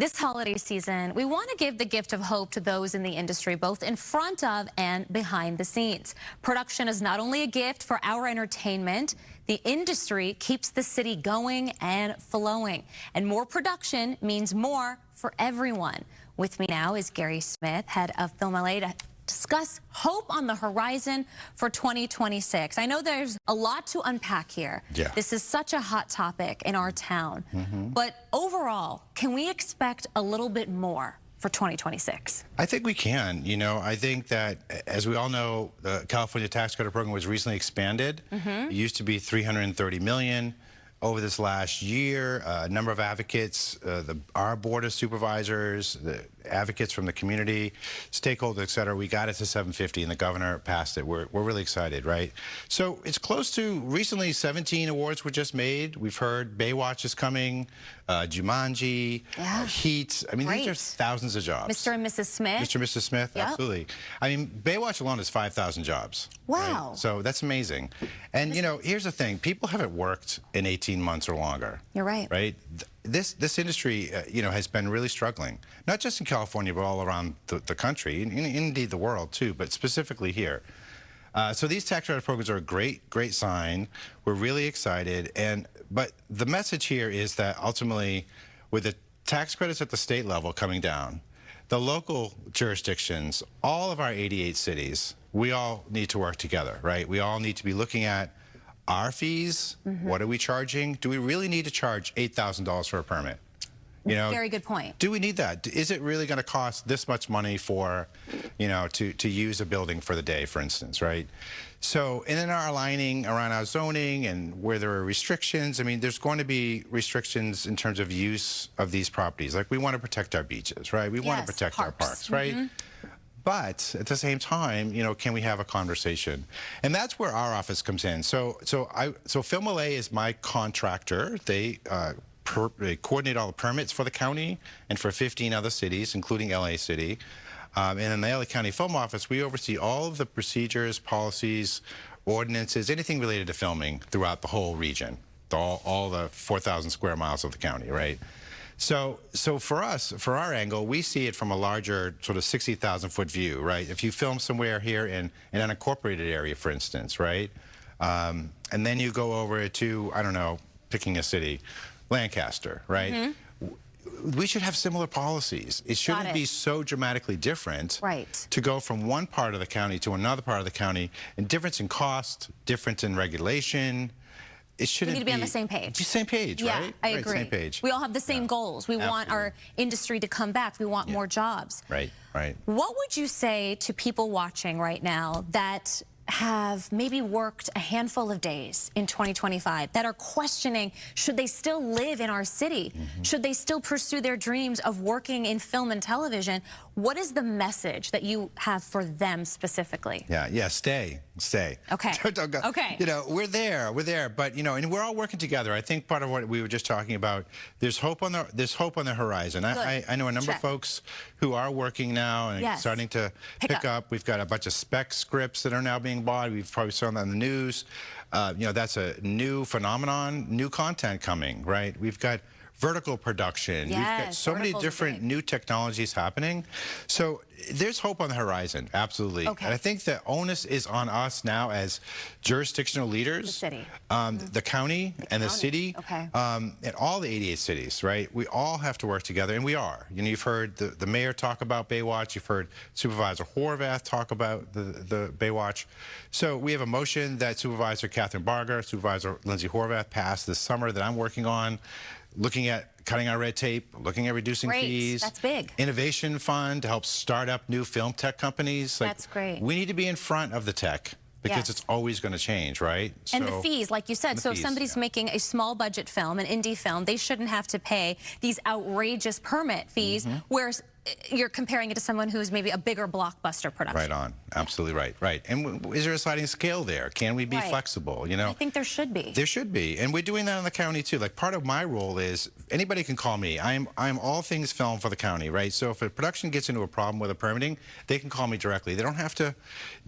This holiday season, we want to give the gift of hope to those in the industry, both in front of and behind the scenes. Production is not only a gift for our entertainment, the industry keeps the city going and flowing. And more production means more for everyone. With me now is Gary Smith, head of Film LA, to discuss hope on the horizon for 2026. I know there's a lot to unpack here. Yeah. This is such a hot topic in our town. But overall, can we expect a little bit more for 2026? I think we can. You know, I think that, as we all know, the California tax credit program was recently expanded. It used to be $330 million. Over this last year, a number of advocates, our board of supervisors, the advocates from the community, stakeholders, et cetera, we got it to 750 and the governor passed it. We're really excited, right? So it's close to, recently 17 awards were just made. We've heard Baywatch is coming, Jumanji, Heat. I mean, these are thousands of jobs. Mr. and Mrs. Smith. Mr. and Mrs. Smith, absolutely. I mean, Baywatch alone is 5,000 jobs. Wow. Right? So that's amazing. And, you know, here's the thing. People haven't worked in 18 months or longer. You're right. Right? This industry, you know, has been really struggling, not just in California, but all around the country, and indeed the world too, but specifically here. So these tax credit programs are a great sign. We're really excited, but the message here is that ultimately, with the tax credits at the state level coming down, the local jurisdictions, all of our 88 cities, we all need to work together, right? We all need to be looking at our fees. What are we charging? Do we really need to charge $8,000 for a permit? You know, very good point. Do we need that? Is it really going to cost this much money for, you know, to use a building for the day, for instance, right? So, and then our aligning around our zoning and where there are restrictions, I mean, there's going to be restrictions in terms of use of these properties. Like, we want to protect our beaches, right? We want to protect our parks, right? But at the same time, you know, can we have a conversation? And that's where our office comes in. So Film LA is my contractor. They coordinate all the permits for the county and for 15 other cities, including LA City. And in the LA County Film Office, we oversee all of the procedures, policies, ordinances, anything related to filming throughout the whole region, all the 4,000 square miles of the county, right? So for us, for our angle, we see it from a larger sort of 60,000-foot view, right? If you film somewhere here in an unincorporated area, for instance, right? And then you go over to, I don't know, picking a city, Lancaster, right? We should have similar policies. It shouldn't be so dramatically different to go from one part of the county to another part of the county, and difference in cost, difference in regulation. It shouldn't we need to be on the same page. Same page, right? Yeah, I agree. Same page. We all have the same goals. We want our industry to come back. We want more jobs. Right. What would you say to people watching right now that have maybe worked a handful of days in 2025 that are questioning, should they still live in our city? Should they still pursue their dreams of working in film and television? What is the message that you have for them specifically? Yeah, stay. Okay. Don't go. Okay. You know, we're there, but you know, and we're all working together. I think part of what we were just talking about, there's hope on the horizon. I know a number of folks who are working now and starting to pick up. We've got a bunch of spec scripts that are now being bought. We've probably saw that in the news. You know, that's a new phenomenon, new content coming, right? We've got vertical production. We've got so many different new technologies happening. So there's hope on the horizon, absolutely. And I think the onus is on us now as jurisdictional leaders, the city, the county, and the city, and all the 88 cities, right? We all have to work together, and we are. You know, you've heard the mayor talk about Baywatch. You've heard Supervisor Horvath talk about the Baywatch. So we have a motion that Supervisor Catherine Barger, Supervisor Lindsay Horvath passed this summer that I'm working on, looking at cutting our red tape, looking at reducing fees. That's big. Innovation fund to help start up new film tech companies. That's great. We need to be in front of the tech because it's always going to change, right? And the fees, like you said. So if somebody's making a small budget film, an indie film, they shouldn't have to pay these outrageous permit fees, whereas you're comparing it to someone who's maybe a bigger blockbuster production. Right on. Absolutely right. And is there a sliding scale there? Can we be flexible, you know? I think there should be. There should be. And we're doing that in the county too. Like, part of my role is anybody can call me. I'm all things film for the county, right? So if a production gets into a problem with a permitting, they can call me directly. They don't have to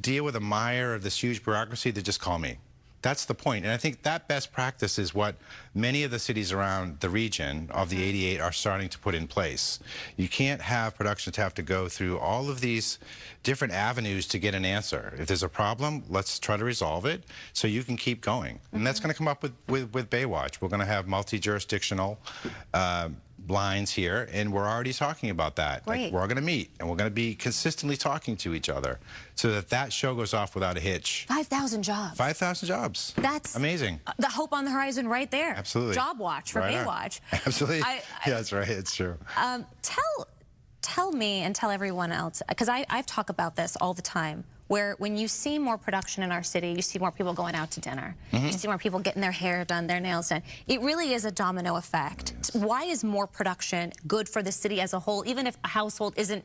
deal with a mire of this huge bureaucracy. They just call me. That's the point. And I think that best practice is what many of the cities around the region of the 88 are starting to put in place. You can't have productions have to go through all of these different avenues to get an answer. If there's a problem, let's try to resolve it so you can keep going. And that's going to come up with Baywatch. We're going to have multi-jurisdictional lines here, and we're already talking about that. Like, we're going to meet, and we're going to be consistently talking to each other so that that show goes off without a hitch. 5,000 jobs. 5,000 jobs. That's amazing. The hope on the horizon right there. Absolutely. Job watch for Baywatch. Absolutely. Yeah, that's right. It's true. Tell me and tell everyone else, because I've talked about this all the time, where when you see more production in our city, you see more people going out to dinner. You see more people getting their hair done, their nails done. It really is a domino effect. Why is more production good for the city as a whole, even if a household isn't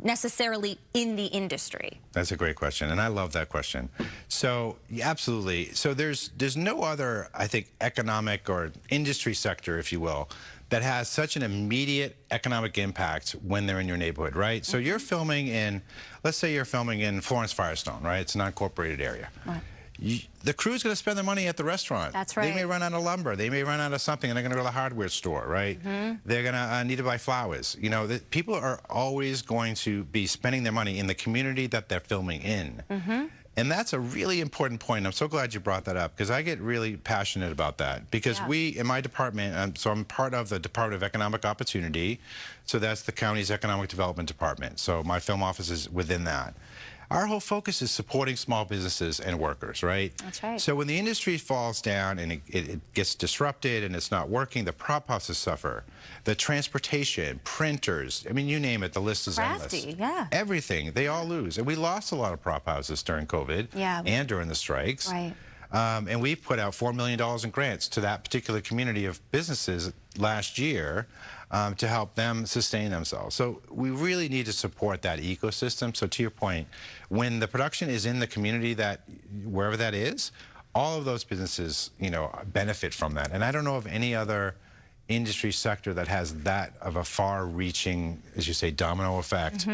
necessarily in the industry? That's a great question, and I love that question. So, yeah, absolutely. So there's no other, I think, economic or industry sector, if you will, that has such an immediate economic impact when they're in your neighborhood, right? So you're filming in, let's say you're filming in Florence Firestone, right? It's an unincorporated area. Right. The crew's going to spend their money at the restaurant. That's right. They may run out of lumber. They may run out of something, and they're going to go to the hardware store, right? They're going to need to buy flowers. You know, people are always going to be spending their money in the community that they're filming in. And that's a really important point. I'm so glad you brought that up, because I get really passionate about that. Because we, in my department, so I'm part of the Department of Economic Opportunity. So that's the county's Economic Development Department. So my film office is within that. Our whole focus is supporting small businesses and workers, right? That's right. So when the industry falls down and it gets disrupted and it's not working, the prop houses suffer. The transportation, printers, I mean, you name it, the list is endless. Yeah. Everything, they all lose. And we lost a lot of prop houses during COVID and during the strikes. Right. And we put out $4 million in grants to that particular community of businesses last year to help them sustain themselves. So we really need to support that ecosystem. So to your point, when the production is in the community, that wherever that is, all of those businesses, you know, benefit from that. And I don't know of any other industry sector that has that of a far-reaching, as you say, domino effect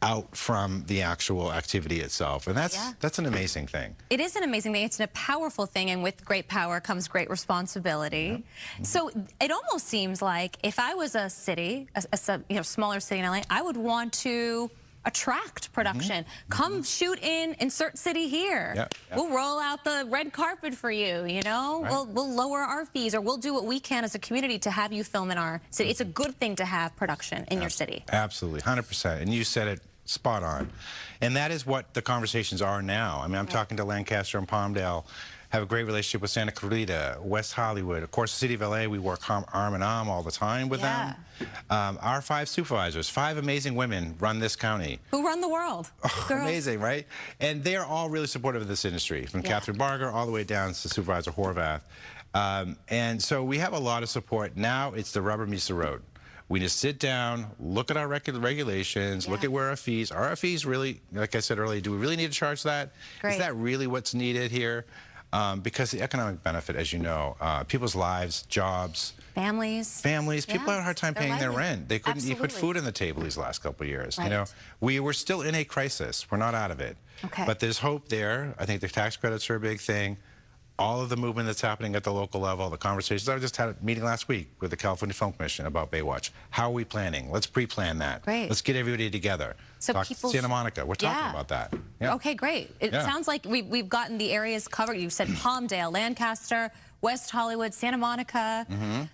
out from the actual activity itself. And that's an amazing thing. It is an amazing thing. It's a powerful thing, and with great power comes great responsibility. So it almost seems like if I was a city, a smaller city in LA, I would want to attract production. Come shoot in insert city here. We'll roll out the red carpet for you, you know? We'll lower our fees, or we'll do what we can as a community to have you film in our city. It's a good thing to have production in your city. Absolutely, 100%. And you said it spot on. And that is what the conversations are now. I mean, I'm talking to Lancaster and Palmdale, have a great relationship with Santa Clarita, West Hollywood. Of course, the city of LA, we work arm in arm all the time with them. Our 5 supervisors, 5 amazing women run this county. Who run the world? Amazing, right? And they're all really supportive of this industry, from Catherine Barger all the way down to Supervisor Horvath. And so we have a lot of support. Now it's the rubber meets the road. We just sit down, look at our regulations, look at where our fees are. Our fees really, like I said earlier, do we really need to charge that? Is that really what's needed here? Because the economic benefit, as you know, people's lives, jobs, families, people had a hard time paying their rent. They couldn't even put food on the table these last couple of years. You know, we were still in a crisis. We're not out of it. But there's hope there. I think the tax credits are a big thing. All of the movement that's happening at the local level, the conversations. I just had a meeting last week with the California Film Commission about Baywatch. How are we planning? Let's pre-plan that. Let's get everybody together. So talk to Santa Monica. We're talking about that. Okay, great. It sounds like we've gotten the areas covered. You said Palmdale, Lancaster, West Hollywood, Santa Monica.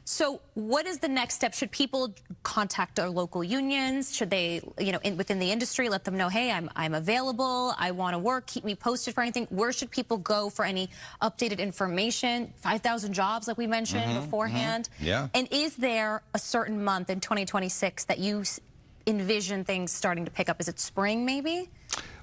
So what is the next step? Should people contact their local unions? Should they, you know, within the industry, let them know, hey, I'm available, I want to work, keep me posted for anything? Where should people go for any updated information? 5,000 jobs, like we mentioned beforehand. And is there a certain month in 2026 that you envision things starting to pick up? Is it spring, maybe?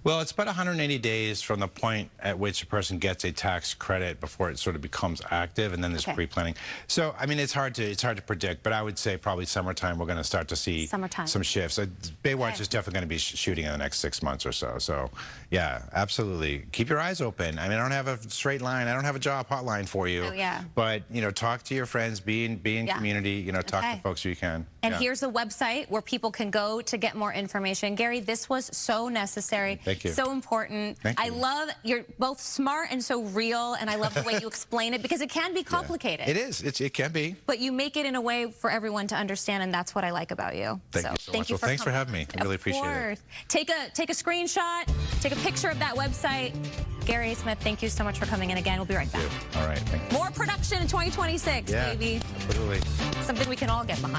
Well, it's about 180 days from the point at which a person gets a tax credit before it sort of becomes active, and then there's pre-planning. So, I mean, it's hard to predict, but I would say probably summertime we're going to start to see some shifts. Baywatch is definitely going to be shooting in the next 6 months or so. So, yeah, absolutely. Keep your eyes open. I mean, I don't have a straight line. I don't have a job hotline for you. But, you know, talk to your friends, be in community, you know, talk to folks who you can. And here's a website where people can go to get more information. Gary, this was so necessary. Thank you. So important. Thank you. I love, you're both smart and so real, and I love the way you explain it because it can be complicated. It is. It can be. But you make it in a way for everyone to understand, and that's what I like about you. Thank you so much. Well, thanks for having me. I really appreciate it. Take a screenshot, take a picture of that website. Gary Smith, thank you so much for coming in again. We'll be right back. All right. Thank you. More production in 2026, baby. Absolutely. Something we can all get behind.